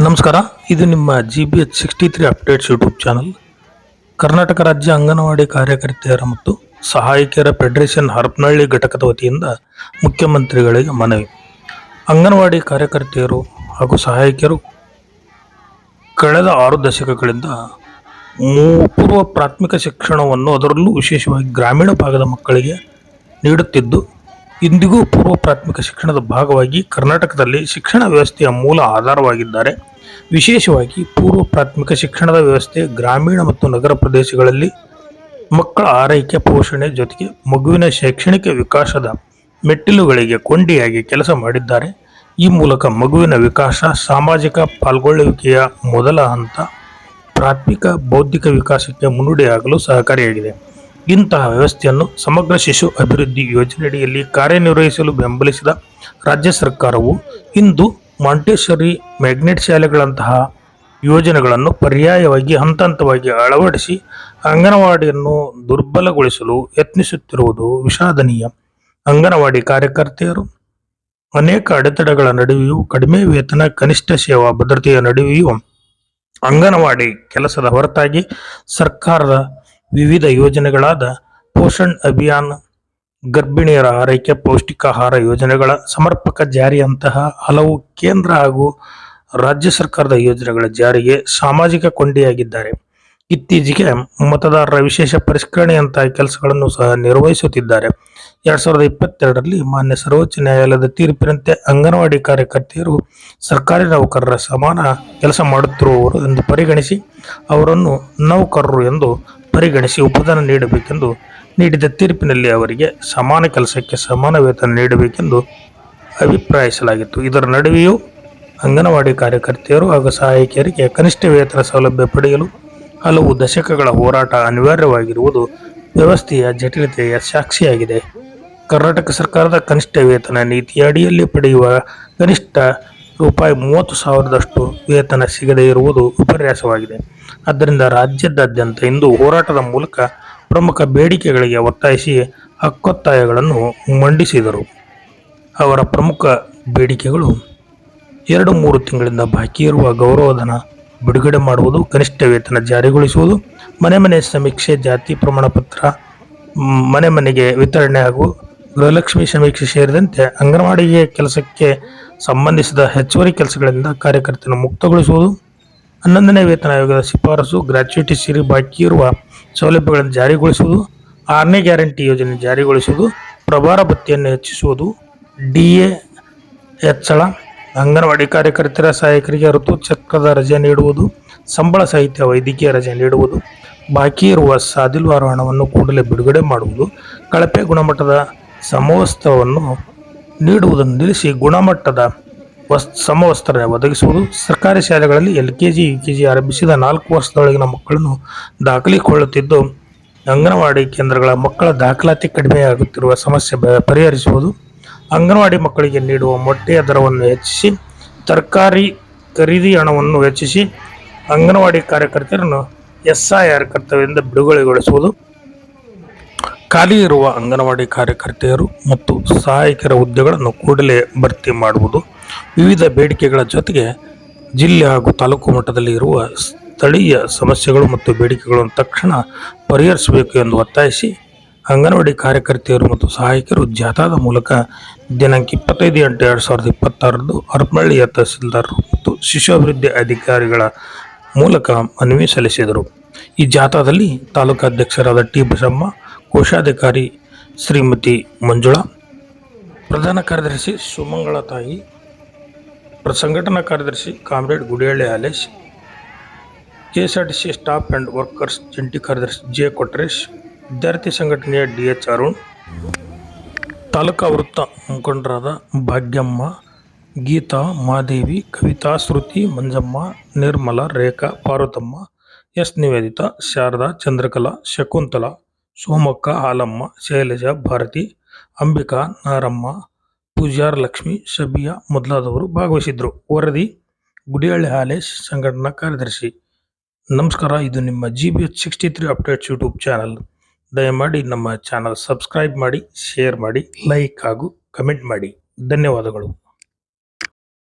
ನಮಸ್ಕಾರ. ಇದು ನಿಮ್ಮ GBH63 updates YouTube channel. Karnataka ರಾಜ್ಯ ಅಂಗನವಾಡಿ ಕಾರ್ಯಕರ್ತೆಯರ ಮತ್ತು ಸಹಾಯಕಿಯರ ಫೆಡರೇಷನ್ ಹರಪನಹಳ್ಳಿ ಘಟಕದ ವತಿಯಿಂದ ಮುಖ್ಯಮಂತ್ರಿಗಳಿಗೆ ಮನವಿ. ಅಂಗನವಾಡಿ ಕಾರ್ಯಕರ್ತೆಯರು ಹಾಗೂ ಸಹಾಯಕಿಯರು ಕಳೆದ 6 ದಶಕಗಳಿಂದ ಪೂರ್ವ ಪ್ರಾಥಮಿಕ ಶಿಕ್ಷಣವನ್ನು, ಅದರಲ್ಲೂ ವಿಶೇಷವಾಗಿ ಗ್ರಾಮೀಣ ಭಾಗದ ಮಕ್ಕಳಿಗೆ ನೀಡುತ್ತಿದ್ದು, ಇಂದಿಗೂ ಪೂರ್ವ ಪ್ರಾಥಮಿಕ ಶಿಕ್ಷಣದ ಭಾಗವಾಗಿ ಕರ್ನಾಟಕದಲ್ಲಿ ಶಿಕ್ಷಣ ವ್ಯವಸ್ಥೆಯ ಮೂಲ ಆಧಾರವಾಗಿದ್ದಾರೆ. ವಿಶೇಷವಾಗಿ ಪೂರ್ವ ಪ್ರಾಥಮಿಕ ಶಿಕ್ಷಣದ ವ್ಯವಸ್ಥೆ ಗ್ರಾಮೀಣ ಮತ್ತು ನಗರ ಪ್ರದೇಶಗಳಲ್ಲಿ ಮಕ್ಕಳ ಆರೈಕೆ, ಪೋಷಣೆ ಜೊತೆಗೆ ಮಗುವಿನ ಶೈಕ್ಷಣಿಕ ವಿಕಾಸದ ಮೆಟ್ಟಿಲುಗಳಿಗೆ ಕೊಂಡಿಯಾಗಿ ಕೆಲಸ ಮಾಡಿದ್ದಾರೆ. ಈ ಮೂಲಕ ಮಗುವಿನ ವಿಕಾಸ, ಸಾಮಾಜಿಕ ಪಾಲ್ಗೊಳ್ಳುವಿಕೆಯ ಮೊದಲ ಹಂತ, ಪ್ರಾಥಮಿಕ ಬೌದ್ಧಿಕ ವಿಕಾಸಕ್ಕೆ ಮುನ್ನುಡಿಯಾಗಲು ಸಹಕಾರಿಯಾಗಿದೆ. ಇಂತಹ ವ್ಯವಸ್ಥೆಯನ್ನು ಸಮಗ್ರ ಶಿಶು ಅಭಿವೃದ್ಧಿ ಯೋಜನೆಯಡಿಯಲ್ಲಿ ಕಾರ್ಯನಿರ್ವಹಿಸಲು ಬೆಂಬಲಿಸಿದ ರಾಜ್ಯ ಸರ್ಕಾರವು ಇಂದು ಮಾಂಟೆಸರಿ, ಮ್ಯಾಗ್ನೆಟ್ ಶಾಲೆಗಳಂತಹ ಯೋಜನೆಗಳನ್ನು ಪರ್ಯಾಯವಾಗಿ ಹಂತ ಹಂತವಾಗಿ ಅಳವಡಿಸಿ ಅಂಗನವಾಡಿಯನ್ನು ದುರ್ಬಲಗೊಳಿಸಲು ಯತ್ನಿಸುತ್ತಿರುವುದು ವಿಷಾದನೀಯ. ಅಂಗನವಾಡಿ ಕಾರ್ಯಕರ್ತೆಯರು ಅನೇಕ ಅಡೆತಡೆಗಳ ನಡುವೆಯೂ, ಕಡಿಮೆ ವೇತನ, ಕನಿಷ್ಠ ಸೇವಾ ಭದ್ರತೆಯ ನಡುವೆಯೂ ಅಂಗನವಾಡಿ ಕೆಲಸದ ಹೊರತಾಗಿ ಸರ್ಕಾರದ ವಿವಿಧ ಯೋಜನೆಗಳಾದ ಪೋಷಣ್ ಅಭಿಯಾನ, ಗರ್ಭಿಣಿಯರ ಆರೈಕೆ, ಪೌಷ್ಟಿಕಾಹಾರ ಯೋಜನೆಗಳ ಸಮರ್ಪಕ ಜಾರಿಯಂತಹ ಹಲವು ಕೇಂದ್ರ ಹಾಗೂ ರಾಜ್ಯ ಸರ್ಕಾರದ ಯೋಜನೆಗಳ ಜಾರಿಗೆ ಸಾಮಾಜಿಕ ಕೊಂಡಿಯಾಗಿದ್ದಾರೆ. ಇತ್ತೀಚೆಗೆ ಮತದಾರರ ವಿಶೇಷ ಪರಿಷ್ಕರಣೆಯಂತಹ ಕೆಲಸಗಳನ್ನು ಸಹ ನಿರ್ವಹಿಸುತ್ತಿದ್ದಾರೆ. 2022ರಲ್ಲಿ ಮಾನ್ಯ ಸರ್ವೋಚ್ಚ ನ್ಯಾಯಾಲಯದ ತೀರ್ಪಿನಂತೆ ಅಂಗನವಾಡಿ ಕಾರ್ಯಕರ್ತೆಯರು ಸರ್ಕಾರಿ ನೌಕರರ ಸಮಾನ ಕೆಲಸ ಮಾಡುತ್ತಿರುವವರು ಎಂದು ಪರಿಗಣಿಸಿ ಅವರನ್ನು ನೌಕರರು ಎಂದು ಪರಿಗಣಿಸಿ ಉಪದಾನ ನೀಡಬೇಕೆಂದು ನೀಡಿದ ತೀರ್ಪಿನಲ್ಲಿ ಅವರಿಗೆ ಸಮಾನ ಕೆಲಸಕ್ಕೆ ಸಮಾನ ವೇತನ ನೀಡಬೇಕೆಂದು ಅಭಿಪ್ರಾಯಿಸಲಾಗಿತ್ತು. ಇದರ ನಡುವೆಯೂ ಅಂಗನವಾಡಿ ಕಾರ್ಯಕರ್ತೆಯರು ಹಾಗೂ ಸಹಾಯಕಿಯರಿಗೆ ಕನಿಷ್ಠ ವೇತನ ಸೌಲಭ್ಯ ಪಡೆಯಲು ಹಲವು ದಶಕಗಳ ಹೋರಾಟ ಅನಿವಾರ್ಯವಾಗಿರುವುದು ವ್ಯವಸ್ಥೆಯ ಜಟಿಲತೆಯ ಸಾಕ್ಷಿಯಾಗಿದೆ. ಕರ್ನಾಟಕ ಸರ್ಕಾರದ ಕನಿಷ್ಠ ವೇತನ ನೀತಿಯ ಅಡಿಯಲ್ಲಿ ಪಡೆಯುವ ಕನಿಷ್ಠ ₹30,000ದಷ್ಟು ವೇತನ ಸಿಗದೇ ಇರುವುದು ವಿಪರ್ಯಾಸವಾಗಿದೆ. ಆದ್ದರಿಂದ ರಾಜ್ಯಾದ್ಯಂತ ಇಂದು ಹೋರಾಟದ ಮೂಲಕ ಪ್ರಮುಖ ಬೇಡಿಕೆಗಳಿಗೆ ಒತ್ತಾಯಿಸಿ ಹಕ್ಕೊತ್ತಾಯಗಳನ್ನು ಮಂಡಿಸಿದರು. ಅವರ ಪ್ರಮುಖ ಬೇಡಿಕೆಗಳು 2-3 ತಿಂಗಳಿಂದ ಬಾಕಿ ಇರುವ ಗೌರವಧನ ಬಿಡುಗಡೆ ಮಾಡುವುದು, ಕನಿಷ್ಠ ವೇತನ ಜಾರಿಗೊಳಿಸುವುದು, ಮನೆ ಸಮೀಕ್ಷೆ, ಜಾತಿ ಪ್ರಮಾಣ ಪತ್ರ ಮನೆ ಮನೆಗೆ ವಿತರಣೆ ಹಾಗೂ ಗೃಹಲಕ್ಷ್ಮಿ ಸಮೀಕ್ಷೆ ಸೇರಿದಂತೆ ಅಂಗನವಾಡಿಗೆ ಕೆಲಸಕ್ಕೆ ಸಂಬಂಧಿಸಿದ ಹೆಚ್ಚುವರಿ ಕೆಲಸಗಳಿಂದ ಕಾರ್ಯಕರ್ತರನ್ನು ಮುಕ್ತಗೊಳಿಸುವುದು, 11ನೇ ವೇತನ ಆಯೋಗದ ಶಿಫಾರಸು, ಗ್ರಾಚ್ಯುಟಿ ಸೇರಿ ಬಾಕಿ ಇರುವ ಸೌಲಭ್ಯಗಳನ್ನು ಜಾರಿಗೊಳಿಸುವುದು, 6ನೇ ಗ್ಯಾರಂಟಿ ಯೋಜನೆ ಜಾರಿಗೊಳಿಸುವುದು, ಪ್ರಭಾರ ಭತ್ಯೆಯನ್ನು ಹೆಚ್ಚಿಸುವುದು, DA ಹೆಚ್ಚಳ, ಅಂಗನವಾಡಿ ಕಾರ್ಯಕರ್ತರ ಸಹಾಯಕರಿಗೆ ಋತುಚಕ್ರದ ರಜೆ ನೀಡುವುದು, ಸಂಬಳ ಸಹಿತ ವೈದ್ಯಕೀಯ ರಜೆ ನೀಡುವುದು, ಬಾಕಿ ಇರುವ ಸಾದಿಲ್ವಾರು ಹಣವನ್ನು ಕೂಡಲೇ ಬಿಡುಗಡೆ ಮಾಡುವುದು, ಕಳಪೆ ಗುಣಮಟ್ಟದ ಸಮವಸ್ತ್ರವನ್ನು ನೀಡುವುದನ್ನು ನಿಲ್ಲಿಸಿ ಗುಣಮಟ್ಟದ ಸಮವಸ್ತ್ರ ಒದಗಿಸುವುದು, ಸರ್ಕಾರಿ ಶಾಲೆಗಳಲ್ಲಿ LKG, UKG ಆರಂಭಿಸಿದ 4 ವರ್ಷದೊಳಗಿನ ಮಕ್ಕಳನ್ನು ದಾಖಲಿಸಿಕೊಳ್ಳುತ್ತಿದ್ದು ಅಂಗನವಾಡಿ ಕೇಂದ್ರಗಳ ಮಕ್ಕಳ ದಾಖಲಾತಿ ಕಡಿಮೆಯಾಗುತ್ತಿರುವ ಸಮಸ್ಯೆ ಪರಿಹರಿಸುವುದು, ಅಂಗನವಾಡಿ ಮಕ್ಕಳಿಗೆ ನೀಡುವ ಮೊಟ್ಟೆಯ ದರವನ್ನು ಹೆಚ್ಚಿಸಿ, ತರಕಾರಿ ಖರೀದಿ ಹಣವನ್ನು ಹೆಚ್ಚಿಸಿ, ಅಂಗನವಾಡಿ ಕಾರ್ಯಕರ್ತರನ್ನು SIR ಕರ್ತವ್ಯದಿಂದ ಬಿಡುಗಡೆಗೊಳಿಸುವುದು, ಖಾಲಿ ಇರುವ ಅಂಗನವಾಡಿ ಕಾರ್ಯಕರ್ತೆಯರು ಮತ್ತು ಸಹಾಯಕರ ಹುದ್ದೆಗಳನ್ನು ಕೂಡಲೇ ಭರ್ತಿ ಮಾಡುವುದು, ವಿವಿಧ ಬೇಡಿಕೆಗಳ ಜೊತೆಗೆ ಜಿಲ್ಲೆ ಹಾಗೂ ತಾಲೂಕು ಮಟ್ಟದಲ್ಲಿ ಇರುವ ಸ್ಥಳೀಯ ಸಮಸ್ಯೆಗಳು ಮತ್ತು ಬೇಡಿಕೆಗಳನ್ನು ತಕ್ಷಣ ಪರಿಹರಿಸಬೇಕು ಎಂದು ಒತ್ತಾಯಿಸಿ ಅಂಗನವಾಡಿ ಕಾರ್ಯಕರ್ತೆಯರು ಮತ್ತು ಸಹಾಯಕರು ಜಾಥಾದ ಮೂಲಕ ದಿನಾಂಕ 25/8/2026 ಹರಪನಹಳ್ಳಿಯ ತಹಸೀಲ್ದಾರರು ಮತ್ತು ಶಿಶು ಅಭಿವೃದ್ಧಿ ಅಧಿಕಾರಿಗಳ ಮೂಲಕ ಮನವಿ ಸಲ್ಲಿಸಿದರು. ಈ ಜಾಥಾದಲ್ಲಿ ತಾಲೂಕಾಧ್ಯಕ್ಷರಾದ T. ಬಸಮ್ಮ, ಕೋಶಾಧಿಕಾರಿ ಶ್ರೀಮತಿ ಮಂಜುಳಾ, ಪ್ರಧಾನ ಕಾರ್ಯದರ್ಶಿ ಸುಮಂಗಳ ತಾಯಿ, ಸಂಘಟನಾ ಕಾರ್ಯದರ್ಶಿ comrade Gudihalli Halesh, KSRTC staff and workers ಜಂಟಿ ಕಾರ್ಯದರ್ಶಿ J. ಕೊಟ್ರೇಶ್, ವಿದ್ಯಾರ್ಥಿ ಸಂಘಟನೆಯ DH ಅರುಣ್, ತಾಲೂಕಾ ವೃತ್ತ ಮುಖಂಡರಾದ ಭಾಗ್ಯಮ್ಮ, ಗೀತಾ, ಮಾದೇವಿ, ಕವಿತಾ, ಶ್ರುತಿ, ಮಂಜಮ್ಮ, ನಿರ್ಮಲಾ, ರೇಖಾ, ಪಾರ್ವತಮ್ಮ, S. ನಿವೇದಿತಾ, ಶಾರದಾ, ಚಂದ್ರಕಲಾ, ಶಕುಂತಲಾ, ಸೋಮಕ್ಕ, ಹಾಲಮ್ಮ, ಶೈಲಜಾ, ಭಾರತಿ, ಅಂಬಿಕಾ, ನಾರಮ್ಮ, ಪೂಜಾರ್, ಲಕ್ಷ್ಮಿ, ಶಬಿಯಾ ಮೊದಲಾದವರು ಭಾಗವಹಿಸಿದ್ರು. ವರದಿ ಗುಡಿಹಳ್ಳಿ ಹಾಲೇಶ್, ಸಂಘಟನಾ ಕಾರ್ಯದರ್ಶಿ. ನಮಸ್ಕಾರ. ಇದು ನಿಮ್ಮ GBH63 ಅಪ್ಡೇಟ್ಸ್ ಯೂಟ್ಯೂಬ್ ಚಾನಲ್. ದಯಮಾಡಿ ನಮ್ಮ ಚಾನಲ್ ಸಬ್ಸ್ಕ್ರೈಬ್ ಮಾಡಿ, ಶೇರ್ ಮಾಡಿ, ಲೈಕ್ ಹಾಗೂ ಕಮೆಂಟ್ ಮಾಡಿ. ಧನ್ಯವಾದಗಳು.